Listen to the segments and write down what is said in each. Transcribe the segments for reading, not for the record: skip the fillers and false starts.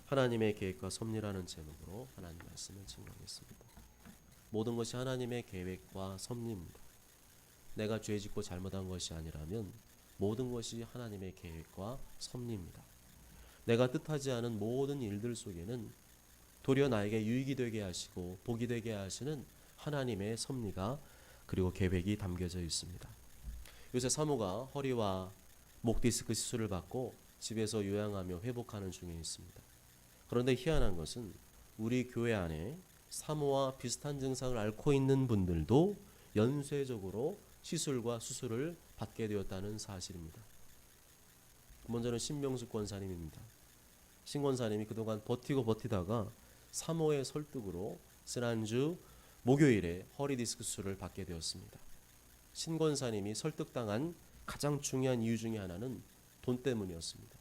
하나님의 계획과 섭리라는 제목으로 하나님 말씀을 증거하겠습니다. 모든 것이 하나님의 계획과 섭리입니다. 내가 죄짓고 잘못한 것이 아니라면 모든 것이 하나님의 계획과 섭리입니다. 내가 뜻하지 않은 모든 일들 속에는 도리어 나에게 유익이 되게 하시고 복이 되게 하시는 하나님의 섭리가 그리고 계획이 담겨져 있습니다. 요새 사모가 허리와 목 디스크 수술을 받고 집에서 요양하며 회복하는 중에 있습니다. 그런데 희한한 것은 우리 교회 안에 사모와 비슷한 증상을 앓고 있는 분들도 연쇄적으로 시술과 수술을 받게 되었다는 사실입니다. 먼저는 신명숙 권사님입니다. 신 권사님이 그동안 버티다가 사모의 설득으로 지난주 목요일에 허리 디스크 수술을 받게 되었습니다. 신 권사님이 설득당한 가장 중요한 이유 중에 하나는 돈 때문이었습니다.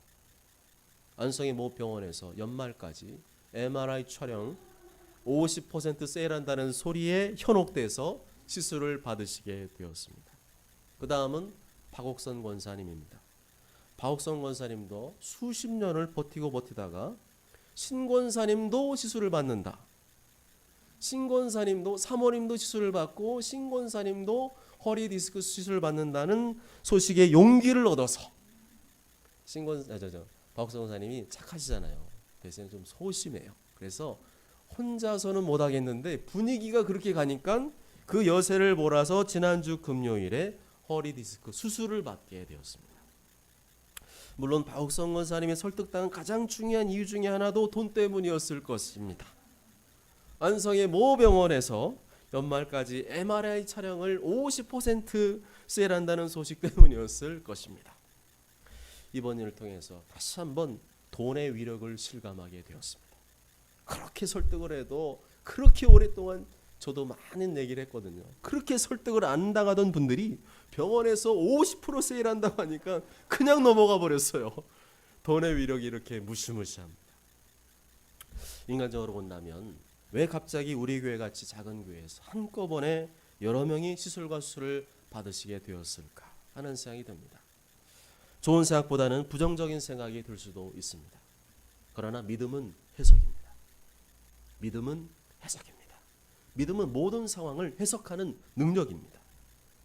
안성의 모 병원에서 연말까지 MRI 촬영 50% 세일한다는 소리에 현혹돼서 시술을 받으시게 되었습니다. 그 다음은 박옥선 권사님입니다. 박옥선 권사님도 수십 년을 버티다가 신 권사님도 시술을 받는다. 신 권사님도 사모님도 시술을 받고 신 권사님도 허리 디스크 시술을 받는다는 소식에 용기를 얻어서 박옥선 권사님이 착하시잖아요. 대신에 좀 소심해요. 그래서 혼자서는 못하겠는데 분위기가 그렇게 가니까 그 여세를 몰아서 지난주 금요일에 허리 디스크 수술을 받게 되었습니다. 물론 박옥선 권사님이 설득당한 가장 중요한 이유 중에 하나도 돈 때문이었을 것입니다. 안성의 모 병원에서 연말까지 MRI 촬영을 50% 세일한다는 소식 때문이었을 것입니다. 이번 일을 통해서 다시 한번 돈의 위력을 실감하게 되었습니다. 그렇게 설득을 해도 그렇게 오랫동안 저도 많은 얘기를 했거든요. 그렇게 설득을 안 당하던 분들이 병원에서 50% 세일한다고 하니까 그냥 넘어가 버렸어요. 돈의 위력이 이렇게 무시무시합니다. 인간적으로 본다면 왜 갑자기 우리 교회 같이 작은 교회에서 한꺼번에 여러 명이 시술과 수술을 받으시게 되었을까 하는 생각이 듭니다. 좋은 생각보다는 부정적인 생각이 들 수도 있습니다. 그러나 믿음은 해석입니다. 믿음은 해석입니다. 믿음은 모든 상황을 해석하는 능력입니다.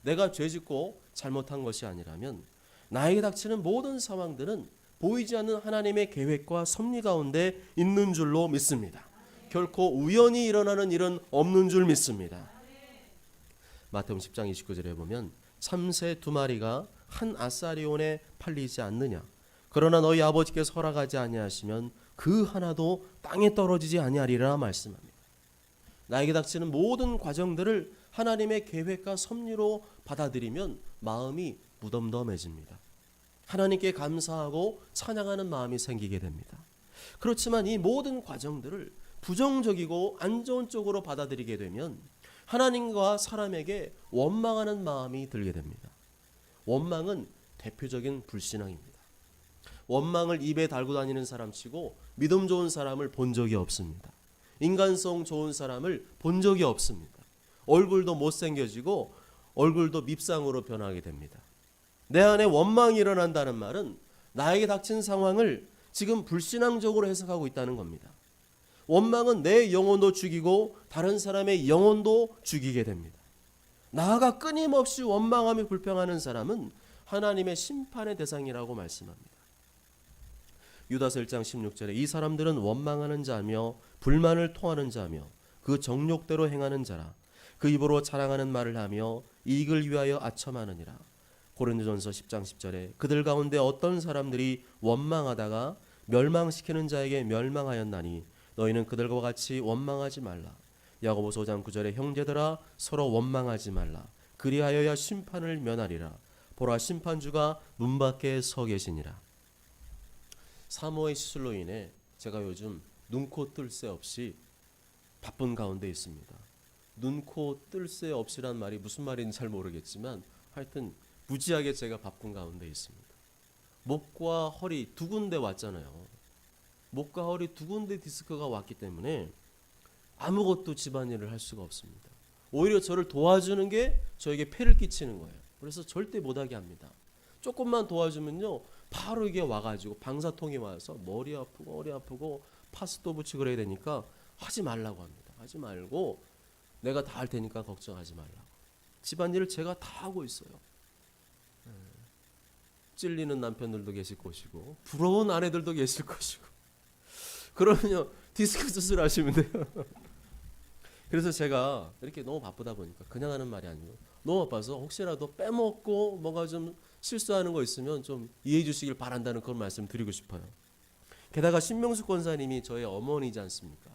내가 죄짓고 잘못한 것이 아니라면 나에게 닥치는 모든 상황들은 보이지 않는 하나님의 계획과 섭리 가운데 있는 줄로 믿습니다. 결코 우연히 일어나는 일은 없는 줄 믿습니다. 마태복음 10장 29절에 보면 참새 2마리가 한 아사리온에 팔리지 않느냐. 그러나 너희 아버지께서 허락하지 아니하시면 그 하나도 땅에 떨어지지 아니하리라 말씀합니다. 나에게 닥치는 모든 과정들을 하나님의 계획과 섭리로 받아들이면 마음이 무덤덤해집니다. 하나님께 감사하고 찬양하는 마음이 생기게 됩니다. 그렇지만 이 모든 과정들을 부정적이고 안 좋은 쪽으로 받아들이게 되면 하나님과 사람에게 원망하는 마음이 들게 됩니다. 원망은 대표적인 불신앙입니다. 원망을 입에 달고 다니는 사람치고 믿음 좋은 사람을 본 적이 없습니다. 인간성 좋은 사람을 본 적이 없습니다. 얼굴도 못생겨지고 얼굴도 밉상으로 변하게 됩니다. 내 안에 원망이 일어난다는 말은 나에게 닥친 상황을 지금 불신앙적으로 해석하고 있다는 겁니다. 원망은 내 영혼도 죽이고 다른 사람의 영혼도 죽이게 됩니다. 나아가 끊임없이 원망하며 불평하는 사람은 하나님의 심판의 대상이라고 말씀합니다. 유다서 1장 16절에 이 사람들은 원망하는 자며 불만을 토하는 자며 그 정욕대로 행하는 자라. 그 입으로 자랑하는 말을 하며 이익을 위하여 아첨하느니라. 고린도전서 10장 10절에 그들 가운데 어떤 사람들이 원망하다가 멸망시키는 자에게 멸망하였나니 너희는 그들과 같이 원망하지 말라. 야고보서 5장 9절에 형제들아 서로 원망하지 말라. 그리하여야 심판을 면하리라. 보라 심판주가 문 밖에 서 계시니라. 사모의 시술로 인해 제가 요즘 눈코 뜰 새 없이 바쁜 가운데 있습니다. 눈코 뜰 새 없이란 말이 무슨 말인지 잘 모르겠지만 하여튼 무지하게 제가 바쁜 가운데 있습니다. 목과 허리 두 군데 왔잖아요. 목과 허리 두 군데 디스크가 왔기 때문에 아무것도 집안일을 할 수가 없습니다. 오히려 저를 도와주는 게 저에게 폐를 끼치는 거예요. 그래서 절대 못하게 합니다. 조금만 도와주면요 바로 이게 와가지고 방사통이 와서 머리 아프고 파스도 붙이고 그래야 되니까 하지 말라고 합니다. 하지 말고 내가 다 할 테니까 걱정하지 말라고. 집안일을 제가 다 하고 있어요. 찔리는 남편들도 계실 것이고 부러운 아내들도 계실 것이고 그러면요 디스크 수술하시면 돼요. 그래서 제가 이렇게 너무 바쁘다 보니까 그냥 하는 말이 아니고 너무 바빠서 혹시라도 빼먹고 뭔가 좀 실수하는 거 있으면 좀 이해해 주시길 바란다는 그런 말씀 드리고 싶어요. 게다가 신명숙 권사님이 저의 어머니지 않습니까?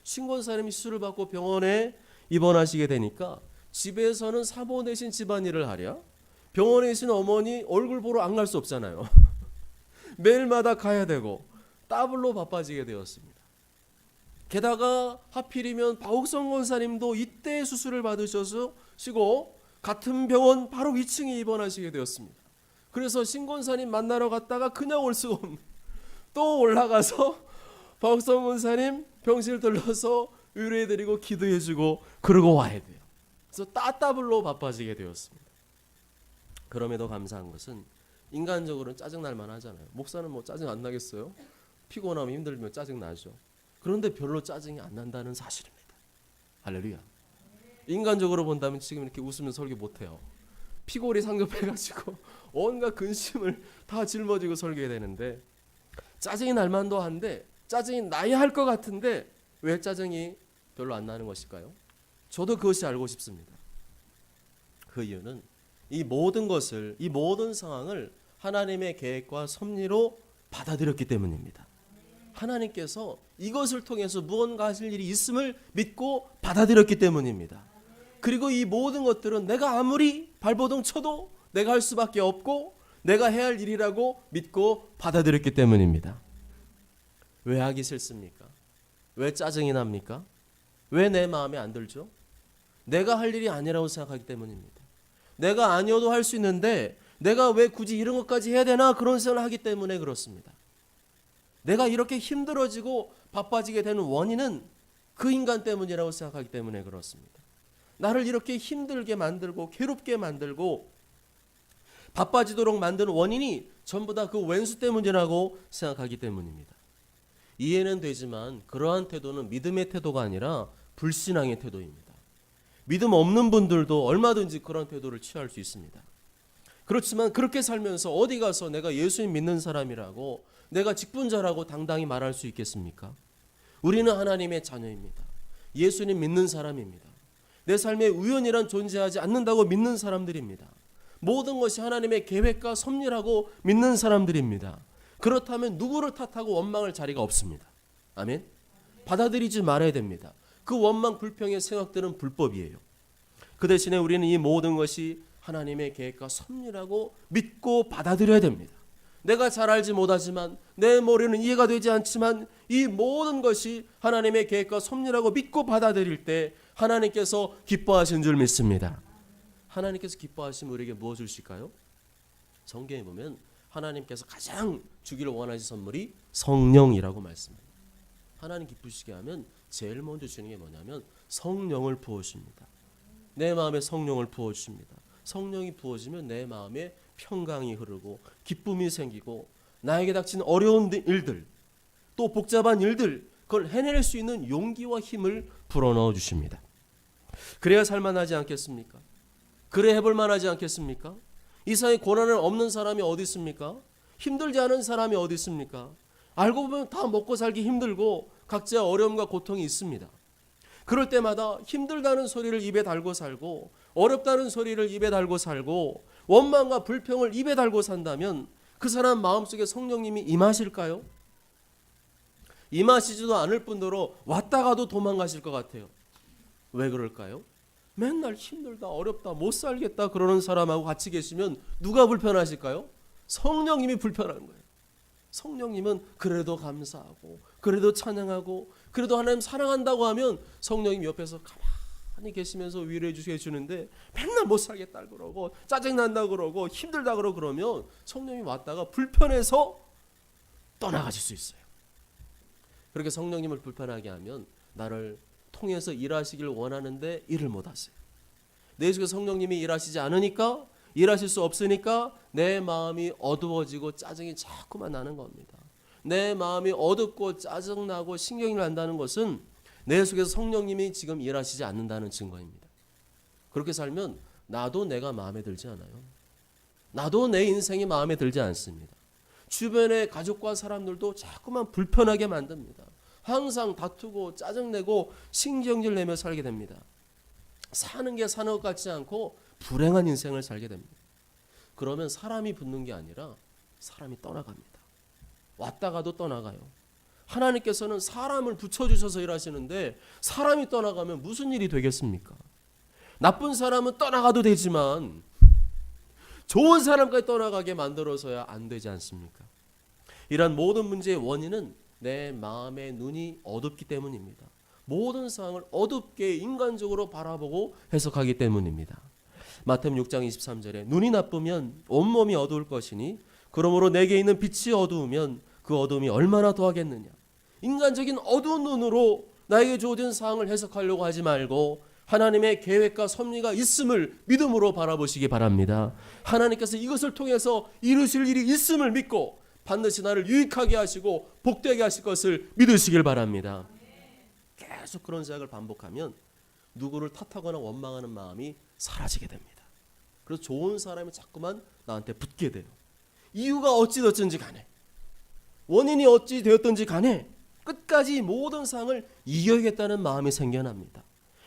신 권사님이 수술을 받고 병원에 입원하시게 되니까 집에서는 사모 대신 집안일을 하랴 병원에 계신 어머니 얼굴 보러 안 갈 수 없잖아요. 매일마다 가야 되고 더블로 바빠지게 되었습니다. 게다가 하필이면 박옥성 권사님도 이때 수술을 받으셔서 같은 병원 바로 2층에 입원하시게 되었습니다. 그래서 신 권사님 만나러 갔다가 그냥 올 수가 없는 또 올라가서 박옥성 권사님 병실 들러서 위로해드리고 기도해주고 그러고 와야 돼요. 그래서 따따블로 바빠지게 되었습니다. 그럼에도 감사한 것은 인간적으로는 짜증날만 하잖아요. 목사는 뭐 짜증 안 나겠어요? 피곤하면 힘들면 짜증 나죠. 그런데 별로 짜증이 안 난다는 사실입니다. 할렐루야. 인간적으로 본다면 지금 이렇게 웃으면 설교 못해요. 피골이 상접해가지고 온갖 근심을 다 짊어지고 설교해야 되는데 짜증이 날 만도 한데 짜증이 나야 할 것 같은데 왜 짜증이 별로 안 나는 것일까요? 저도 그것이 알고 싶습니다. 그 이유는 이 모든 것을 이 모든 상황을 하나님의 계획과 섭리로 받아들였기 때문입니다. 하나님께서 이것을 통해서 무언가 하실 일이 있음을 믿고 받아들였기 때문입니다. 그리고 이 모든 것들은 내가 아무리 발버둥 쳐도 내가 할 수밖에 없고 내가 해야 할 일이라고 믿고 받아들였기 때문입니다. 왜 하기 싫습니까? 왜 짜증이 납니까? 왜 내 마음에 안 들죠? 내가 할 일이 아니라고 생각하기 때문입니다. 내가 아니어도 할 수 있는데 내가 왜 굳이 이런 것까지 해야 되나 그런 생각을 하기 때문에 그렇습니다. 내가 이렇게 힘들어지고 바빠지게 되는 원인은 그 인간 때문이라고 생각하기 때문에 그렇습니다. 나를 이렇게 힘들게 만들고 괴롭게 만들고 바빠지도록 만드는 원인이 전부 다 그 왼수 때문이라고 생각하기 때문입니다. 이해는 되지만 그러한 태도는 믿음의 태도가 아니라 불신앙의 태도입니다. 믿음 없는 분들도 얼마든지 그런 태도를 취할 수 있습니다. 그렇지만 그렇게 살면서 어디 가서 내가 예수님 믿는 사람이라고 내가 직분자라고 당당히 말할 수 있겠습니까? 우리는 하나님의 자녀입니다. 예수님 믿는 사람입니다. 내 삶에 우연이란 존재하지 않는다고 믿는 사람들입니다. 모든 것이 하나님의 계획과 섭리라고 믿는 사람들입니다. 그렇다면 누구를 탓하고 원망할 자리가 없습니다. 아멘. 받아들이지 말아야 됩니다. 그 원망 불평의 생각들은 불법이에요. 그 대신에 우리는 이 모든 것이 하나님의 계획과 섭리라고 믿고 받아들여야 됩니다. 내가 잘 알지 못하지만 내 머리는 이해가 되지 않지만 이 모든 것이 하나님의 계획과 섭리라고 믿고 받아들일 때 하나님께서 기뻐하신 줄 믿습니다. 하나님께서 기뻐하시면 우리에게 무엇을 주실까요? 성경에 보면 하나님께서 가장 주기를 원하시는 선물이 성령이라고 말씀합니다. 하나님 기쁘시게 하면 제일 먼저 주시는 게 뭐냐면 성령을 부어주십니다. 내 마음에 성령을 부어주십니다. 성령이 부어지면 내 마음에 평강이 흐르고 기쁨이 생기고 나에게 닥친 어려운 일들 또 복잡한 일들 그걸 해낼 수 있는 용기와 힘을 불어넣어 주십니다. 그래야 살만하지 않겠습니까? 그래 해볼 만하지 않겠습니까? 이 세상에 고난을 없는 사람이 어디 있습니까? 힘들지 않은 사람이 어디 있습니까? 알고 보면 다 먹고 살기 힘들고 각자 어려움과 고통이 있습니다. 그럴 때마다 힘들다는 소리를 입에 달고 살고 어렵다는 소리를 입에 달고 살고 원망과 불평을 입에 달고 산다면 그 사람 마음속에 성령님이 임하실까요? 임하시지도 않을 뿐더러 왔다가도 도망가실 것 같아요. 왜 그럴까요? 맨날 힘들다 어렵다 못 살겠다 그러는 사람하고 같이 계시면 누가 불편하실까요? 성령님이 불편한 거예요. 성령님은 그래도 감사하고 그래도 찬양하고 그래도 하나님 사랑한다고 하면 성령님 옆에서 가만히 계시면서 위로해 주시는데 맨날 못 살겠다 그러고 짜증난다 그러고 힘들다 그러면 성령님이 왔다가 불편해서 떠나가실 수 있어요. 그렇게 성령님을 불편하게 하면 나를 통해서 일하시길 원하는데 일을 못하세요. 내 속에 성령님이 일하시지 않으니까 일하실 수 없으니까 내 마음이 어두워지고 짜증이 자꾸만 나는 겁니다. 내 마음이 어둡고 짜증나고 신경이 난다는 것은 내 속에서 성령님이 지금 일하시지 않는다는 증거입니다. 그렇게 살면 나도 내가 마음에 들지 않아요. 나도 내 인생이 마음에 들지 않습니다. 주변의 가족과 사람들도 자꾸만 불편하게 만듭니다. 항상 다투고 짜증내고 신경질 내며 살게 됩니다. 사는 게 사는 것 같지 않고 불행한 인생을 살게 됩니다. 그러면 사람이 붙는 게 아니라 사람이 떠나갑니다. 왔다가도 떠나가요. 하나님께서는 사람을 붙여주셔서 일하시는데 사람이 떠나가면 무슨 일이 되겠습니까? 나쁜 사람은 떠나가도 되지만 좋은 사람까지 떠나가게 만들어서야 안 되지 않습니까? 이런 모든 문제의 원인은 내 마음의 눈이 어둡기 때문입니다. 모든 상황을 어둡게 인간적으로 바라보고 해석하기 때문입니다. 마태복음 6장 23절에 눈이 나쁘면 온몸이 어두울 것이니 그러므로 내게 있는 빛이 어두우면 그 어둠이 얼마나 더하겠느냐. 인간적인 어두운 눈으로 나에게 주어진 상황을 해석하려고 하지 말고 하나님의 계획과 섭리가 있음을 믿음으로 바라보시기 바랍니다. 하나님께서 이것을 통해서 이루실 일이 있음을 믿고 반드시 나를 유익하게 하시고 복되게 하실 것을 믿으시길 바랍니다. 계속 그런 생각을 반복하면 누구를 탓하거나 원망하는 마음이 사라지게 됩니다. 그래서 좋은 사람이 자꾸만 나한테 붙게 돼요. 이유가 어찌됐든지 간에 원인이 어찌 되었든지 간에 끝까지 모든 상황을 이겨야겠다는 마음이 생겨납니다.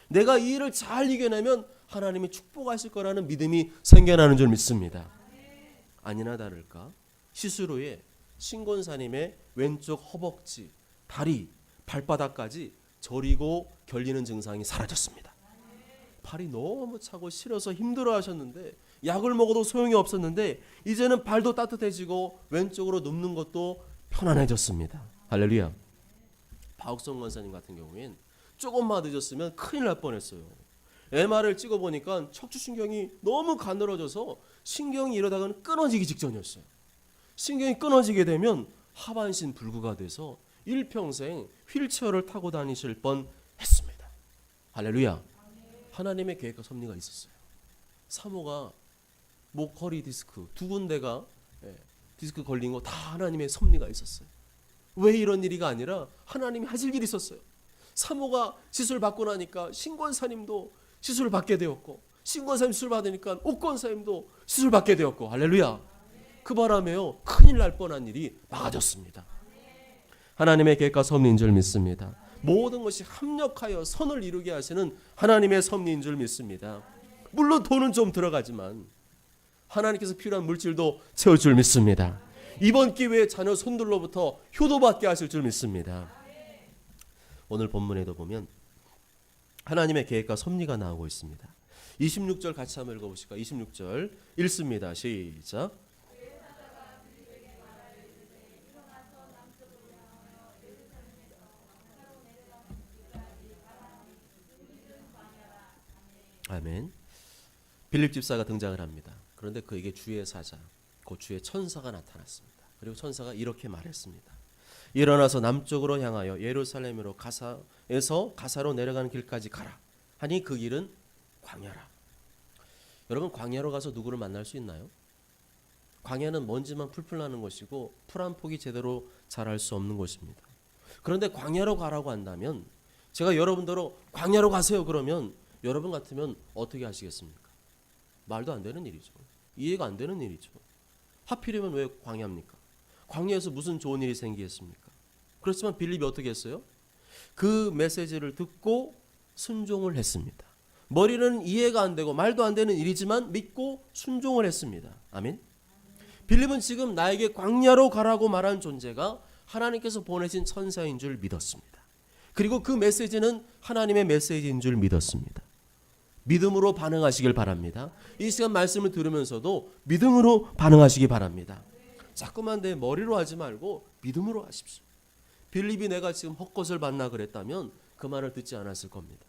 내가 이 일을 잘 이겨내면 하나님이 축복하실 거라는 믿음이 생겨나는 줄 믿습니다. 아니나 다를까 시술 후에 신권사님의 왼쪽 허벅지, 다리, 발바닥까지 저리고 결리는 증상이 사라졌습니다. 발이 너무 차고 시려서 힘들어하셨는데 약을 먹어도 소용이 없었는데 이제는 발도 따뜻해지고 왼쪽으로 눕는 것도 편안해졌습니다. 할렐루야. 박옥성 권사님 같은 경우엔 조금만 늦었으면 큰일 날 뻔했어요. MR을 찍어보니까 척추신경이 너무 가늘어져서 신경이 이러다가는 끊어지기 직전이었어요. 신경이 끊어지게 되면 하반신 불구가 돼서 일평생 휠체어를 타고 다니실 뻔했습니다. 할렐루야. 하나님의 계획과 섭리가 있었어요. 사모가 목, 허리 디스크 두 군데가 디스크 걸린 거 다 하나님의 섭리가 있었어요. 왜 이런 일이가 아니라 하나님이 하실 일이 있었어요. 사모가 시술 받고 나니까 신권사님도 시술을 받게 되었고 신권사님 시술 받으니까 옥권사님도 시술 받게 되었고 할렐루야. 그 바람에요 큰일 날 뻔한 일이 막아졌습니다. 하나님의 계획과 섭리인 줄 믿습니다. 모든 것이 합력하여 선을 이루게 하시는 하나님의 섭리인 줄 믿습니다. 물론 돈은 좀 들어가지만 하나님께서 필요한 물질도 채울 줄 믿습니다. 이번 기회에 자녀 손들로부터 효도받게 하실 줄 믿습니다. 오늘 본문에도 보면 하나님의 계획과 섭리가 나오고 있습니다. 26절 같이 한번 읽어보실까요? 26절 읽습니다. 시작. 아멘. 빌립 집사가 등장을 합니다. 그런데 그에게 주의 사자, 곧 주의 천사가 나타났습니다. 그리고 천사가 이렇게 말했습니다. 일어나서 남쪽으로 향하여 예루살렘으로 가사에서 가사로 내려가는 길까지 가라. 하니 그 길은 광야라. 여러분 광야로 가서 누구를 만날 수 있나요? 광야는 먼지만 풀풀 나는 것이고 풀 한 폭이 제대로 자랄 수 없는 곳입니다. 그런데 광야로 가라고 한다면 제가 여러분들로 광야로 가세요 그러면 여러분 같으면 어떻게 하시겠습니까? 말도 안 되는 일이죠. 이해가 안 되는 일이죠. 하필이면 왜 광야입니까? 광야에서 무슨 좋은 일이 생기겠습니까? 그렇지만 빌립이 어떻게 했어요? 그 메시지를 듣고 순종을 했습니다. 머리는 이해가 안 되고 말도 안 되는 일이지만 믿고 순종을 했습니다. 아멘. 빌립은 지금 나에게 광야로 가라고 말한 존재가 하나님께서 보내신 천사인 줄 믿었습니다. 그리고 그 메시지는 하나님의 메시지인 줄 믿었습니다. 믿음으로 반응하시길 바랍니다. 이 시간 말씀을 들으면서도 믿음으로 반응하시기 바랍니다. 자꾸만 내 머리로 하지 말고 믿음으로 하십시오. 빌립이 내가 지금 헛것을 봤나 그랬다면 그 말을 듣지 않았을 겁니다.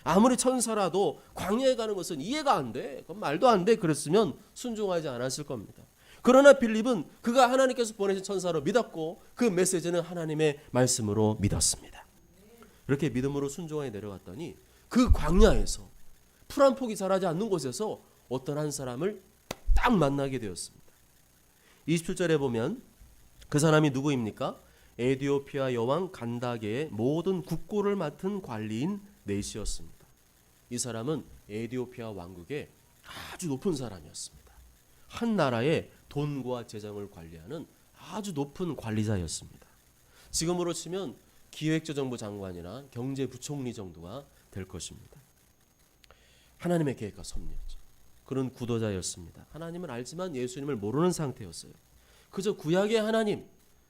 아무리 천사라도 광야에 가는 것은 이해가 안 돼. 그건 말도 안 돼. 그랬으면 순종하지 않았을 겁니다. 그러나 빌립은 그가 하나님께서 보내신 천사로 믿었고 그 메시지는 하나님의 말씀으로 믿었습니다. 이렇게 믿음으로 순종하여 내려갔더니 그 광야에서 풀 한 폭이 자라지 않는 곳에서 어떤 한 사람을 딱 만나게 되었습니다. 27절에 보면 그 사람이 누구입니까? 에디오피아 여왕 간다게의 모든 국고를 맡은 관리인 넷이었습니다. 이 사람은 에디오피아 왕국의 아주 높은 사람이었습니다. 한 나라의 돈과 재정을 관리하는 아주 높은 관리자였습니다. 지금으로 치면 기획재정부 장관이나 경제부총리 정도가 될 것입니다. 하나님의 계획과 섭리였죠. 그런 구도자였습니다. 하나님을 알지만 예수님을 모르는 상태였어요. 그저 구약의 하나님,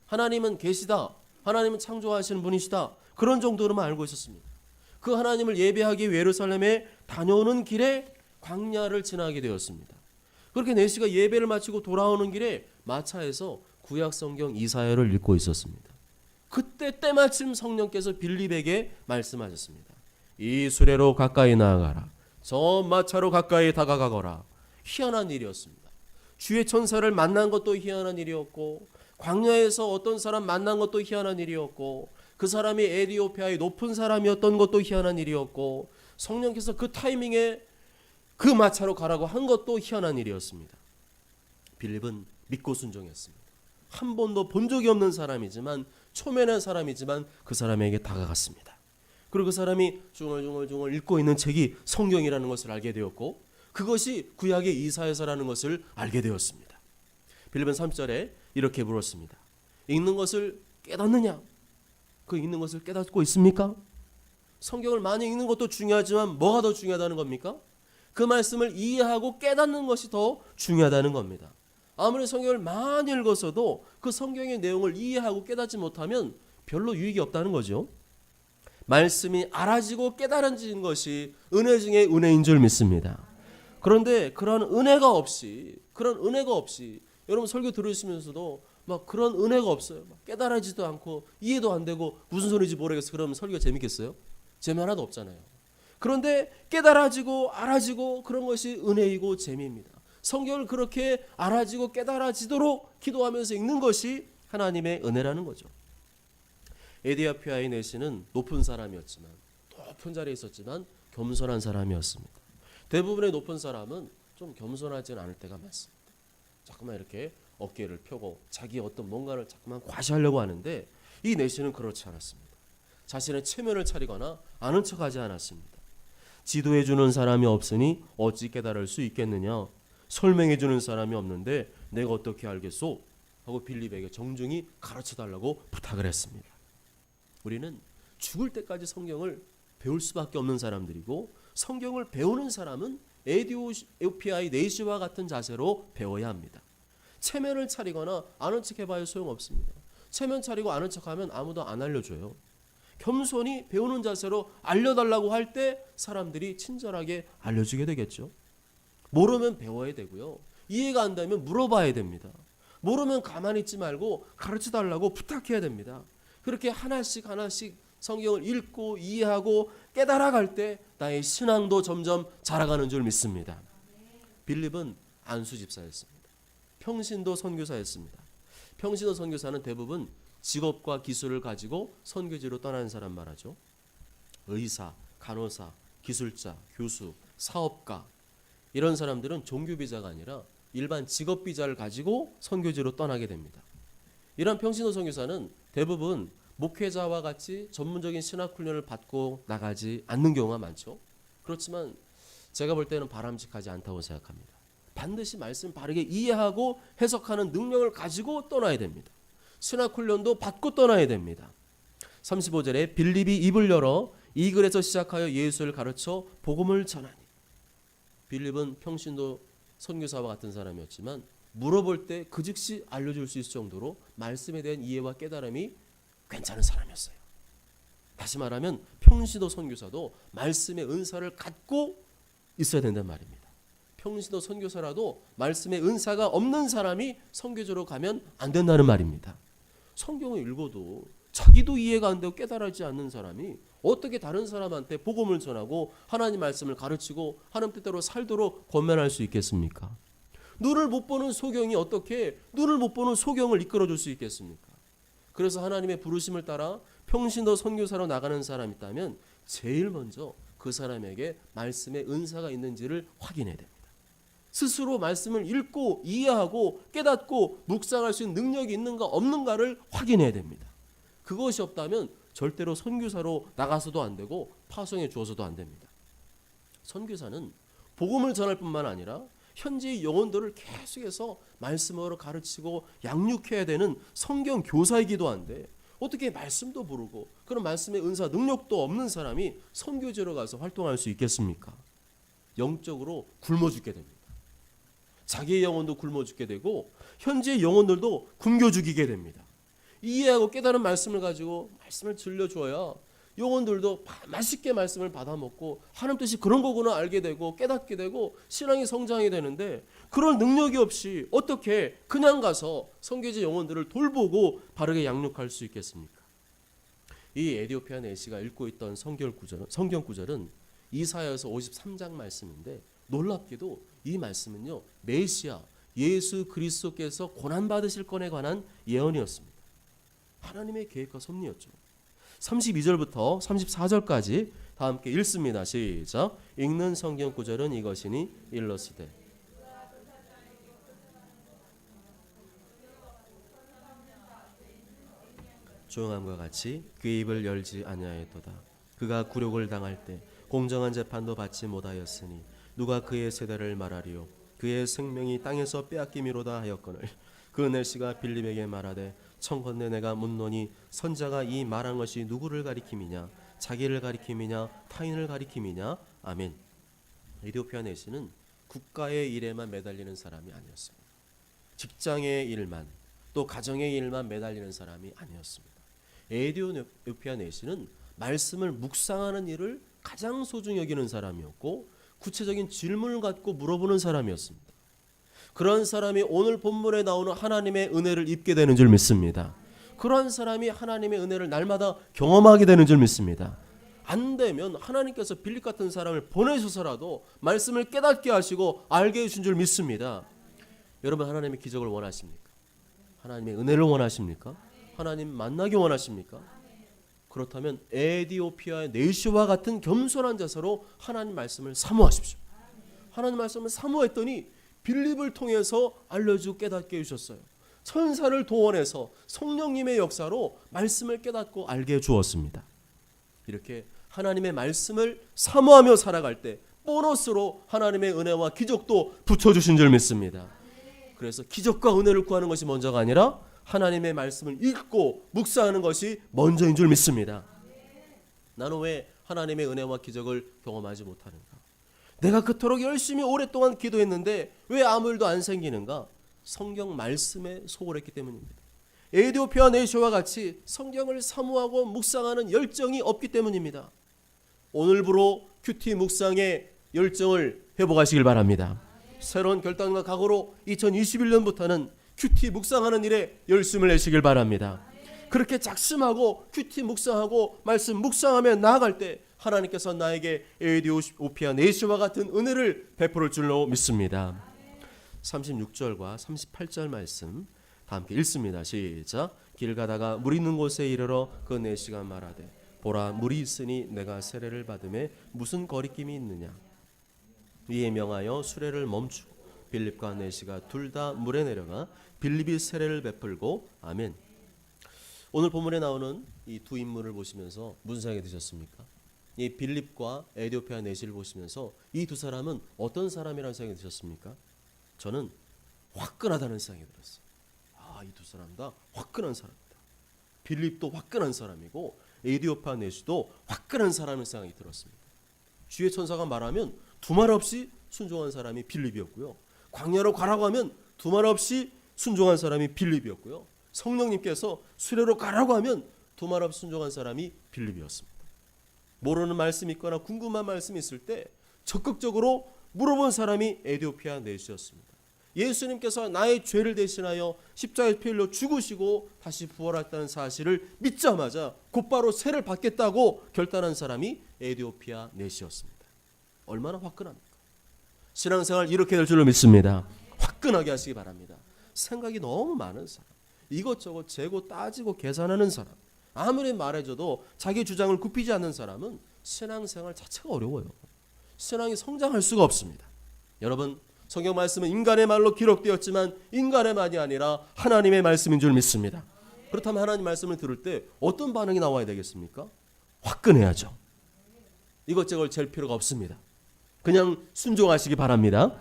하나님은 계시다, 하나님은 창조하시는 분이시다, 그런 정도로만 알고 있었습니다. 그 하나님을 예배하기 위해 예루살렘에 다녀오는 길에 광야를 지나게 되었습니다. 그렇게 내시가 예배를 마치고 돌아오는 길에 마차에서 구약 성경 이사야를 읽고 있었습니다. 그때 때마침 성령께서 빌립에게 말씀하셨습니다. 이 수레로 가까이 나아가라. 저 마차로 가까이 다가가거라. 희한한 일이었습니다. 주의 천사를 만난 것도 희한한 일이었고, 광야에서 어떤 사람 만난 것도 희한한 일이었고, 그 사람이 에디오피아의 높은 사람이었던 것도 희한한 일이었고, 성령께서 그 타이밍에 그 마차로 가라고 한 것도 희한한 일이었습니다. 빌립은 믿고 순종했습니다. 한 번도 본 적이 없는 사람이지만, 초면한 사람이지만 그 사람에게 다가갔습니다. 그리고 그 사람이 중얼중얼 읽고 있는 책이 성경이라는 것을 알게 되었고, 그것이 구약의 이사야서라는 것을 알게 되었습니다. 빌립은 3절에 이렇게 물었습니다. 읽는 것을 깨닫느냐? 그 읽는 것을 깨닫고 있습니까? 성경을 많이 읽는 것도 중요하지만 뭐가 더 중요하다는 겁니까? 그 말씀을 이해하고 깨닫는 것이 더 중요하다는 겁니다. 아무리 성경을 많이 읽었어도 그 성경의 내용을 이해하고 깨닫지 못하면 별로 유익이 없다는 거죠. 말씀이 알아지고 깨달아지는 것이 은혜 중에 은혜인 줄 믿습니다. 그런데 그런 은혜가 없이 여러분 설교 들으시면서도 막 그런 은혜가 없어요. 막 깨달아지도 않고 이해도 안 되고 무슨 소리인지 모르겠어. 그러면 설교가 재밌겠어요? 재미 하나도 없잖아요. 그런데 깨달아지고 알아지고 그런 것이 은혜이고 재미입니다. 성경을 그렇게 알아지고 깨달아지도록 기도하면서 읽는 것이 하나님의 은혜라는 거죠. 에디오피아의 내시는 높은 사람이었지만, 높은 자리에 있었지만 겸손한 사람이었습니다. 대부분의 높은 사람은 좀 겸손하지 않을 때가 많습니다. 자꾸만 이렇게 어깨를 펴고 자기 어떤 뭔가를 자꾸만 과시하려고 하는데, 이 내시는 그렇지 않았습니다. 자신의 체면을 차리거나 아는 척하지 않았습니다. 지도해 주는 사람이 없으니 어찌 깨달을 수 있겠느냐? 설명해 주는 사람이 없는데 내가 어떻게 알겠소? 하고 빌립에게 정중히 가르쳐 달라고 부탁을 했습니다. 우리는 죽을 때까지 성경을 배울 수밖에 없는 사람들이고, 성경을 배우는 사람은 에디오피아의 내시와 같은 자세로 배워야 합니다. 체면을 차리거나 아는 척 해봐야 소용없습니다. 체면 차리고 아는 척하면 아무도 안 알려줘요. 겸손히 배우는 자세로 알려달라고 할 때 사람들이 친절하게 알려주게 되겠죠. 모르면 배워야 되고요. 이해가 안 되면 물어봐야 됩니다. 모르면 가만히 있지 말고 가르쳐달라고 부탁해야 됩니다. 그렇게 하나씩 성경을 읽고 이해하고 깨달아갈 때 나의 신앙도 점점 자라가는 줄 믿습니다. 빌립은 안수 집사였습니다. 평신도 선교사였습니다. 평신도 선교사는 대부분 직업과 기술을 가지고 선교지로 떠나는 사람 말하죠. 의사, 간호사, 기술자, 교수, 사업가, 이런 사람들은 종교 비자가 아니라 일반 직업 비자를 가지고 선교지로 떠나게 됩니다. 이런 평신도 선교사는 대부분 목회자와 같이 전문적인 신학 훈련을 받고 나가지 않는 경우가 많죠. 그렇지만 제가 볼 때는 바람직하지 않다고 생각합니다. 반드시 말씀 바르게 이해하고 해석하는 능력을 가지고 떠나야 됩니다. 신학 훈련도 받고 떠나야 됩니다. 35절에 빌립이 입을 열어 이 글에서 시작하여 예수를 가르쳐 복음을 전하니. 빌립은 평신도 선교사와 같은 사람이었지만 물어볼 때 그 즉시 알려줄 수 있을 정도로 말씀에 대한 이해와 깨달음이 괜찮은 사람이었어요. 다시 말하면 평신도 선교사도 말씀의 은사를 갖고 있어야 된단 말입니다. 평신도 선교사라도 말씀의 은사가 없는 사람이 선교지로 가면 안 된다는 말입니다. 성경을 읽어도 자기도 이해가 안 되고 깨달아지지 않는 사람이 어떻게 다른 사람한테 복음을 전하고 하나님 말씀을 가르치고 하나님 뜻대로 살도록 권면할 수 있겠습니까? 눈을 못 보는 소경이 어떻게 눈을 못 보는 소경을 이끌어줄 수 있겠습니까? 그래서 하나님의 부르심을 따라 평신도 선교사로 나가는 사람이 있다면 제일 먼저 그 사람에게 말씀의 은사가 있는지를 확인해야 됩니다. 스스로 말씀을 읽고 이해하고 깨닫고 묵상할 수 있는 능력이 있는가 없는가를 확인해야 됩니다. 그것이 없다면 절대로 선교사로 나가서도 안 되고 파송해 주어서도 안 됩니다. 선교사는 복음을 전할 뿐만 아니라 현지의 영혼들을 계속해서 말씀으로 가르치고 양육해야 되는 성경 교사이기도 한데 어떻게 말씀도 모르고 그런 말씀의 은사 능력도 없는 사람이 선교지로 가서 활동할 수 있겠습니까? 영적으로 굶어 죽게 됩니다. 자기의 영혼도 굶어 죽게 되고 현지의 영혼들도 굶겨 죽이게 됩니다. 이해하고 깨달은 말씀을 가지고 말씀을 들려줘야 영혼들도 맛있게 말씀을 받아먹고 하나님 뜻이 그런 거구나 알게 되고 깨닫게 되고 신앙이 성장이 되는데 그런 능력이 없이 어떻게 그냥 가서 선교지 영혼들을 돌보고 바르게 양육할 수 있겠습니까? 이 에디오피아 내시가 읽고 있던 성경 구절은 이사야서 53장 말씀인데 놀랍게도 이 말씀은요 메시아 예수 그리스도께서 고난받으실 건에 관한 예언이었습니다. 하나님의 계획과 섭리였죠. 32절부터 34절까지 다 함께 읽습니다. 시작. 읽는 성경 구절은 이것이니 일러스되 조용함과 같이 그의 입을 열지 아니하였도다. 그가 굴욕을 당할 때 공정한 재판도 받지 못하였으니 누가 그의 세대를 말하리요. 그의 생명이 땅에서 빼앗김이로다 하였거늘 그 내시가 빌립에게 말하되 청컨대 내가 묻노니 선자가 이 말한 것이 누구를 가리킴이냐 자기를 가리킴이냐 타인을 가리킴이냐. 아멘. 에디오피아 내시는 국가의 일에만 매달리는 사람이 아니었습니다. 직장의 일만 또 가정의 일만 매달리는 사람이 아니었습니다. 에디오피아 내시는 말씀을 묵상하는 일을 가장 소중히 여기는 사람이었고 구체적인 질문을 갖고 물어보는 사람이었습니다. 그런 사람이 오늘 본문에 나오는 하나님의 은혜를 입게 되는 줄 믿습니다. 그런 사람이 하나님의 은혜를 날마다 경험하게 되는 줄 믿습니다. 안 되면 하나님께서 빌립 같은 사람을 보내셔서라도 말씀을 깨닫게 하시고 알게 해주신 줄 믿습니다. 여러분 하나님의 기적을 원하십니까? 하나님의 은혜를 원하십니까? 하나님 만나기 원하십니까? 그렇다면 에디오피아의 내시와 같은 겸손한 자세로 하나님 말씀을 사모하십시오. 하나님 말씀을 사모했더니 빌립을 통해서 알려주고 깨닫게 해주셨어요. 천사를 동원해서 성령님의 역사로 말씀을 깨닫고 알게 해주었습니다. 이렇게 하나님의 말씀을 사모하며 살아갈 때 보너스로 하나님의 은혜와 기적도 붙여주신 줄 믿습니다. 그래서 기적과 은혜를 구하는 것이 먼저가 아니라 하나님의 말씀을 읽고 묵상하는 것이 먼저인 줄 믿습니다. 나는 왜 하나님의 은혜와 기적을 경험하지 못하는가? 내가 그토록 열심히 오랫동안 기도했는데 왜 아무 일도 안 생기는가? 성경 말씀에 소홀했기 때문입니다. 에디오피아 내시와 같이 성경을 사모하고 묵상하는 열정이 없기 때문입니다. 오늘부로 큐티 묵상의 열정을 회복하시길 바랍니다. 새로운 결단과 각오로 2021년부터는 큐티 묵상하는 일에 열심을 내시길 바랍니다. 그렇게 작심하고 큐티 묵상하고 말씀 묵상하며 나아갈 때 하나님께서 나에게 에디오피아 내시와 같은 은혜를 베풀 줄로 믿습니다. 36절과 38절 말씀 다 함께 읽습니다. 시작. 길 가다가 물 있는 곳에 이르러 그 내시가 말하되 보라 물이 있으니 내가 세례를 받음에 무슨 거리낌이 있느냐. 이에 명하여 수레를 멈추고 빌립과 내시가 둘 다 물에 내려가 빌립이 세례를 베풀고. 아멘. 오늘 본문에 나오는 이 두 인물을 보시면서 무슨 생각이 드셨습니까? 이 빌립과 에디오피아 내시를 보시면서 이 두 사람은 어떤 사람이라는 생각이 드셨습니까? 저는 화끈하다는 생각이 들었어요. 이 두 사람 다 화끈한 사람이다. 빌립도 화끈한 사람이고 에디오피아 내시도 화끈한 사람의 생각이 들었습니다. 주의 천사가 말하면 두말 없이 순종한 사람이 빌립이었고요. 광야로 가라고 하면 두말 없이 순종한 사람이 빌립이었고요. 성령님께서 수레로 가라고 하면 두말 없이 순종한 사람이 빌립이었습니다. 모르는 말씀이 있거나 궁금한 말씀이 있을 때 적극적으로 물어본 사람이 에디오피아 내시였습니다. 예수님께서 나의 죄를 대신하여 십자가의 피 흘려 죽으시고 다시 부활했다는 사실을 믿자마자 곧바로 세를 받겠다고 결단한 사람이 에디오피아 내시였습니다. 얼마나 화끈합니까? 신앙생활 이렇게 될 줄로 믿습니다. 화끈하게 하시기 바랍니다. 생각이 너무 많은 사람, 이것저것 재고 따지고 계산하는 사람, 아무리 말해줘도 자기 주장을 굽히지 않는 사람은 신앙생활 자체가 어려워요. 신앙이 성장할 수가 없습니다. 여러분, 성경 말씀은 인간의 말로 기록되었지만 인간의 말이 아니라 하나님의 말씀인 줄 믿습니다. 그렇다면 하나님 말씀을 들을 때 어떤 반응이 나와야 되겠습니까? 화끈해야죠. 이것저것 잴 필요가 없습니다. 그냥 순종하시기 바랍니다.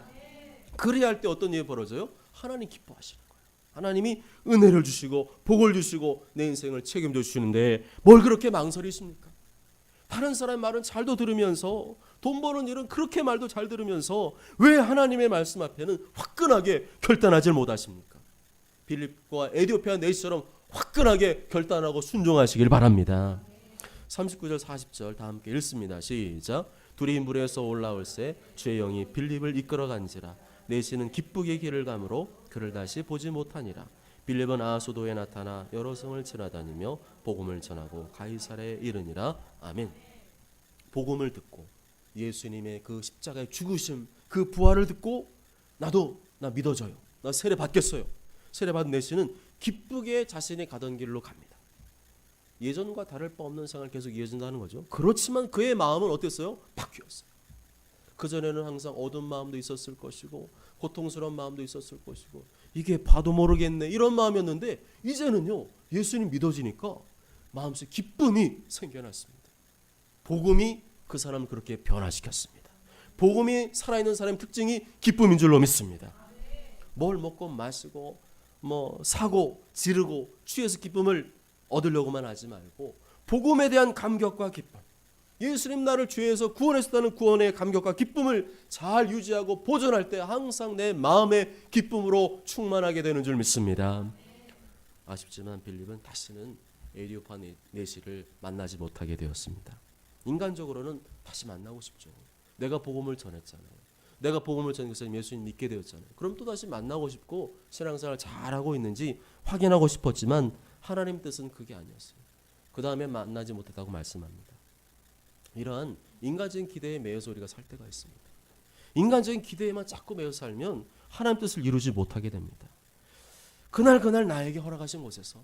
그래야 할 때 어떤 일이 벌어져요? 하나님 기뻐하시는 거예요. 하나님이 은혜를 주시고 복을 주시고 내 인생을 책임져 주시는데 뭘 그렇게 망설이십니까? 다른 사람의 말은 잘도 들으면서 돈 버는 일은 그렇게 말도 잘 들으면서 왜 하나님의 말씀 앞에는 화끈하게 결단하지 못하십니까? 빌립과 에디오피아 내시처럼 화끈하게 결단하고 순종하시길 바랍니다. 39절 40절 다 함께 읽습니다. 시작. 둘이 물에서 올라올새 주의 영이 빌립을 이끌어간지라 내시는 기쁘게 길을 가므로 그를 다시 보지 못하니라. 빌립은 아소도에 나타나 여러 성을 지나다니며 복음을 전하고 가이사랴에 이르니라. 아멘. 복음을 듣고 예수님의 그 십자가의 죽으심 그 부활을 듣고 나 믿어져요. 나 세례 받겠어요. 세례 받은 내시는 기쁘게 자신이 가던 길로 갑니다. 예전과 다를 바 없는 생활을 계속 이어진다는 거죠. 그렇지만 그의 마음은 어땠어요? 바뀌었어요. 그전에는 항상 어두운 마음도 있었을 것이고 고통스러운 마음도 있었을 것이고 이게 봐도 모르겠네 이런 마음이었는데 이제는요 예수님 믿어지니까 마음속에 기쁨이 생겨났습니다. 복음이 그 사람을 그렇게 변화시켰습니다. 복음이 살아있는 사람의 특징이 기쁨인 줄로 믿습니다. 뭘 먹고 마시고 사고 지르고 취해서 기쁨을 얻으려고만 하지 말고 복음에 대한 감격과 기쁨, 예수님 나를 죄에서 구원했다는 구원의 감격과 기쁨을 잘 유지하고 보존할 때 항상 내 마음의 기쁨으로 충만하게 되는 줄 믿습니다. 아쉽지만 빌립은 다시는 에디오파 내시를 만나지 못하게 되었습니다. 인간적으로는 다시 만나고 싶죠. 내가 복음을 전했잖아요. 내가 복음을 전해서 예수님 믿게 되었잖아요. 그럼 또 다시 만나고 싶고 신앙생활 잘하고 있는지 확인하고 싶었지만 하나님 뜻은 그게 아니었어요. 그 다음에 만나지 못했다고 말씀합니다. 이러한 인간적인 기대에 매여서 우리가 살 때가 있습니다. 인간적인 기대에만 자꾸 매여 살면 하나님 뜻을 이루지 못하게 됩니다. 그날 나에게 허락하신 곳에서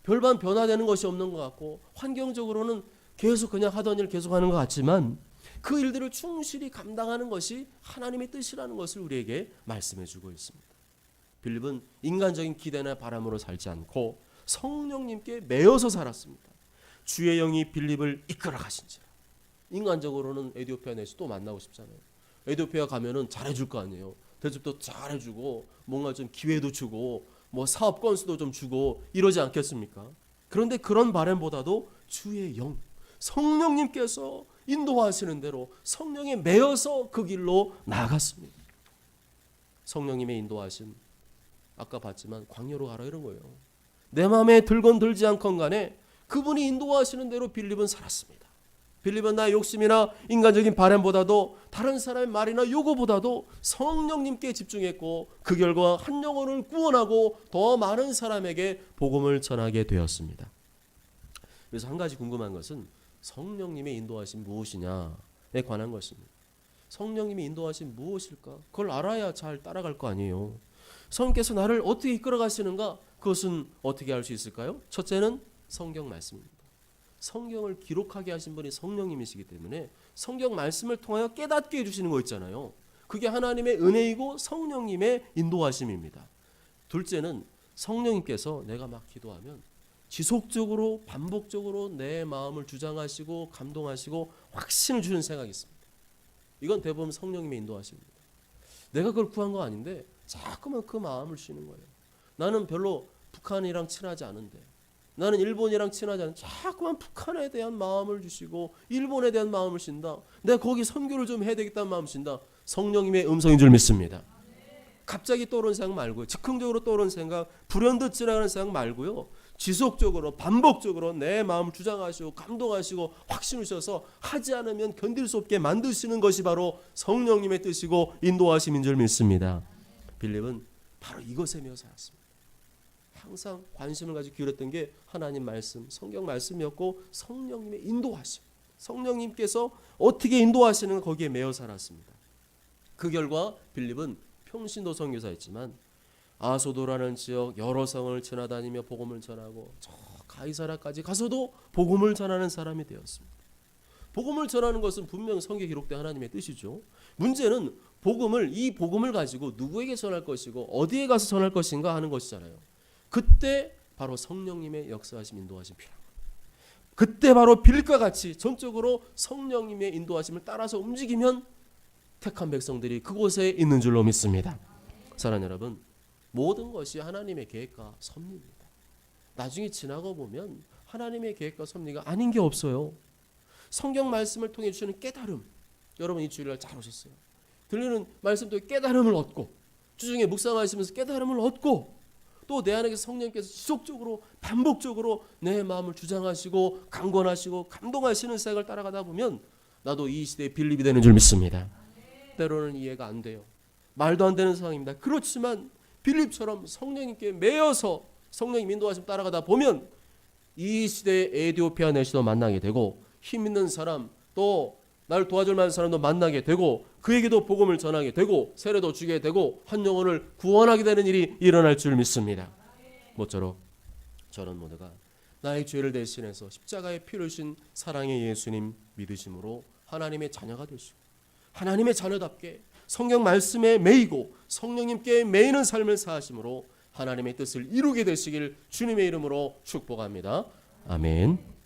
별반 변화되는 것이 없는 것 같고 환경적으로는 계속 그냥 하던 일 계속하는 것 같지만 그 일들을 충실히 감당하는 것이 하나님의 뜻이라는 것을 우리에게 말씀해 주고 있습니다. 빌립은 인간적인 기대나 바람으로 살지 않고 성령님께 매여서 살았습니다. 주의 영이 빌립을 이끌어 가신지라. 인간적으로는 에디오피아 내시 또 만나고 싶잖아요. 에디오피아 가면은 잘해줄 거 아니에요. 대접도 잘해주고 뭔가 좀 기회도 주고 사업 건수도 좀 주고 이러지 않겠습니까? 그런데 그런 바람보다도 주의 영 성령님께서 인도하시는 대로 성령에 매여서 그 길로 나아갔습니다. 성령님의 인도하심 아까 봤지만 광야로 가라 이런 거예요. 내 마음에 들건 들지 않건 간에 그분이 인도하시는 대로 빌립은 살았습니다. 빌립은 나의 욕심이나 인간적인 바람보다도 다른 사람의 말이나 요구보다도 성령님께 집중했고 그 결과 한 영혼을 구원하고 더 많은 사람에게 복음을 전하게 되었습니다. 그래서 한 가지 궁금한 것은 성령님의 인도하심 무엇이냐에 관한 것입니다. 성령님이 인도하심 무엇일까? 그걸 알아야 잘 따라갈 거 아니에요. 성령께서 나를 어떻게 이끌어 가시는가? 그것은 어떻게 알 수 있을까요? 첫째는 성경 말씀입니다. 성경을 기록하게 하신 분이 성령님이시기 때문에 성경 말씀을 통하여 깨닫게 해주시는 거 있잖아요. 그게 하나님의 은혜이고 성령님의 인도하심입니다. 둘째는 성령님께서 내가 막 기도하면 지속적으로 반복적으로 내 마음을 주장하시고 감동하시고 확신을 주는 생각이 있습니다. 이건 대부분 성령님의 인도하십니다. 내가 그걸 구한 거 아닌데 자꾸만 그 마음을 주시는 거예요. 나는 별로 북한이랑 친하지 않은데 나는 일본이랑 친하지 않은데 자꾸만 북한에 대한 마음을 주시고 일본에 대한 마음을 주신다. 내가 거기 선교를 좀 해야 되겠다는 마음을 주신다. 성령님의 음성인 줄 믿습니다. 갑자기 떠오르는 생각 말고요. 즉흥적으로 떠오르는 생각, 불현듯 지나가는 생각 말고요. 지속적으로 반복적으로 내 마음을 주장하시고 감동하시고 확신을 주셔서 하지 않으면 견딜 수 없게 만드시는 것이 바로 성령님의 뜻이고 인도하심인 줄 믿습니다. 빌립은 바로 이것에 매여 살았습니다. 항상 관심을 가지고 기울였던 게 하나님 말씀, 성경 말씀이었고 성령님의 인도하심, 성령님께서 어떻게 인도하시는 거기에 매여 살았습니다. 그 결과 빌립은 평신도 선교사였지만 아소도라는 지역 여러 성을 지나다니며 복음을 전하고 저 가이사랴까지 가서도 복음을 전하는 사람이 되었습니다. 복음을 전하는 것은 분명 성경에 기록된 하나님의 뜻이죠. 문제는 이 복음을 가지고 누구에게 전할 것이고 어디에 가서 전할 것인가 하는 것이잖아요. 그때 바로 성령님의 역사하심 인도하심 필요합니다. 그때 바로 빌립과 같이 전적으로 성령님의 인도하심을 따라서 움직이면 택한 백성들이 그곳에 있는 줄로 믿습니다. 사랑하는 여러분, 모든 것이 하나님의 계획과 섭리입니다. 나중에 지나고 보면 하나님의 계획과 섭리가 아닌 게 없어요. 성경 말씀을 통해 주시는 깨달음, 여러분 이 주일날 잘 오셨어요. 들리는 말씀도 깨달음을 얻고 주중에 묵상하시면서 깨달음을 얻고 또 내 안에 성령께서 지속적으로 반복적으로 내 마음을 주장하시고 강권하시고 감동하시는 생각을 따라가다 보면 나도 이 시대의 빌립이 되는 줄 믿습니다. 때로는 이해가 안 돼요. 말도 안 되는 상황입니다. 그렇지만 빌립처럼 성령님께 매여서 성령님 인도하심 따라가다 보면 이 시대의 에디오피아 내시도 만나게 되고 힘 있는 사람 또 나를 도와줄 만한 사람도 만나게 되고 그에게도 복음을 전하게 되고 세례도 주게 되고 한 영혼을 구원하게 되는 일이 일어날 줄 믿습니다. 모쪼록 저는 모두가 나의 죄를 대신해서 십자가에 피를 주신 사랑의 예수님 믿으심으로 하나님의 자녀가 될 수 있고 하나님의 자녀답게 성경 말씀에 매이고 성령님께 매이는 삶을 사하심으로 하나님의 뜻을 이루게 되시길 주님의 이름으로 축복합니다. 아멘.